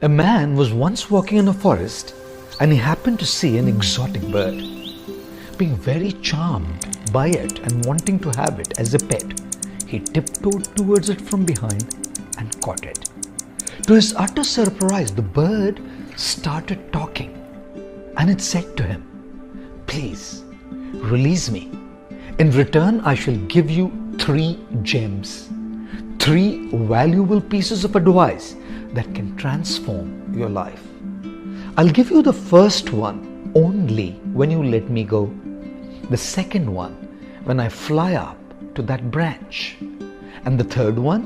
A man was once walking in a forest and he happened to see an exotic bird. Being very charmed by it and wanting to have it as a pet, he tiptoed towards it from behind and caught it. To his utter surprise, the bird started talking and it said to him, "Please, release me. In return, I shall give you 3 gems, 3 valuable pieces of advice that can transform your life. I'll give you the first one only when you let me go. The second one when I fly up to that branch. And the third one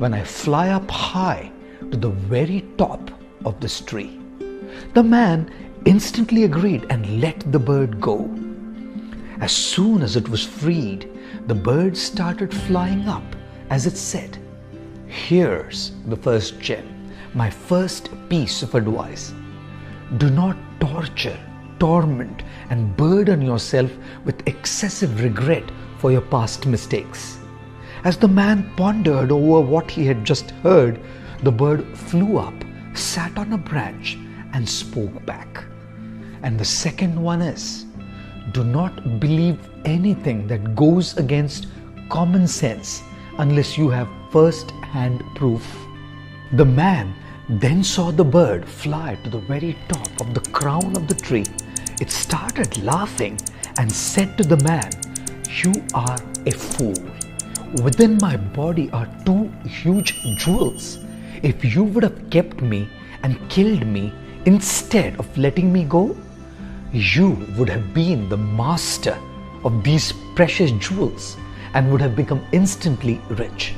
when I fly up high to the very top of this tree." The man instantly agreed and let the bird go. As soon as it was freed, the bird started flying up as it said, "Here's the first gem, my first piece of advice. Do not torture, torment, and burden yourself with excessive regret for your past mistakes." As the man pondered over what he had just heard, the bird flew up, sat on a branch, and spoke back. And the second one is, do not believe anything that goes against common sense unless you have first-hand proof. The man then saw the bird fly to the very top of the crown of the tree. It started laughing and said to the man, "You are a fool. Within my body are 2 huge jewels. If you would have kept me and killed me instead of letting me go, you would have been the master of these precious jewels and would have become instantly rich."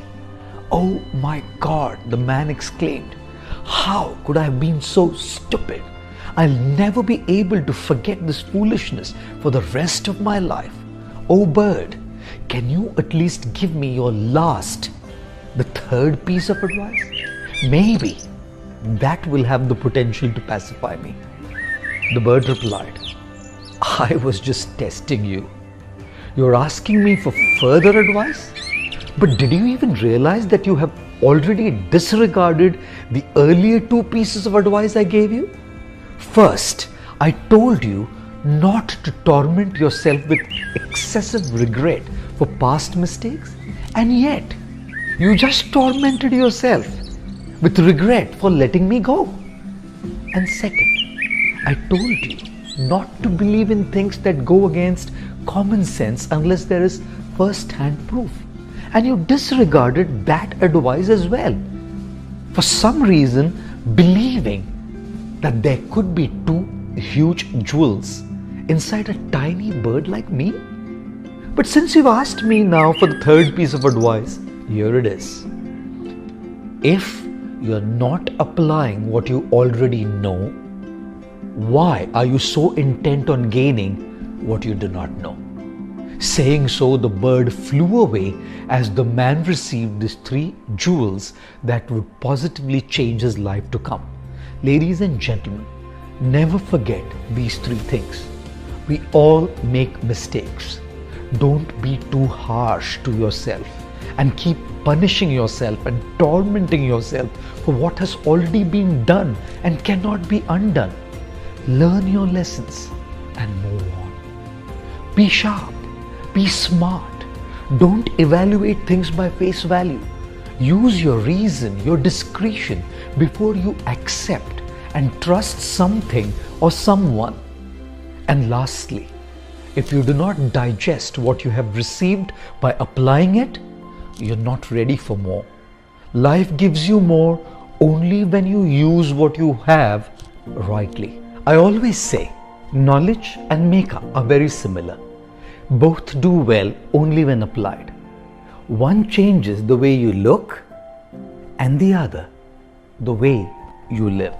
"Oh my God," the man exclaimed. "How could I have been so stupid? I'll never be able to forget this foolishness for the rest of my life. Oh bird, can you at least give me your last, the third piece of advice? Maybe that will have the potential to pacify me." The bird replied, "I was just testing you. You're asking me for further advice? But did you even realize that you have already disregarded the earlier 2 pieces of advice I gave you? First, I told you not to torment yourself with excessive regret for past mistakes, and yet you just tormented yourself with regret for letting me go. And second, I told you not to believe in things that go against common sense unless there is first-hand proof. And you disregarded that advice as well. For some reason, believing that there could be 2 huge jewels inside a tiny bird like me. But since you've asked me now for the third piece of advice, here it is. If you're not applying what you already know, why are you so intent on gaining what you do not know? Saying so, the bird flew away as the man received these 3 jewels that would positively change his life to come. Ladies and gentlemen, never forget these 3 things. We all make mistakes. Don't be too harsh to yourself and keep punishing yourself and tormenting yourself for what has already been done and cannot be undone. Learn your lessons and move on. Be sharp. Be smart. Don't evaluate things by face value. Use your reason, your discretion before you accept and trust something or someone. And lastly, if you do not digest what you have received by applying it, you're not ready for more. Life gives you more only when you use what you have rightly. I always say, knowledge and makeup are very similar. Both do well only when applied. One changes the way you look and the other the way you live.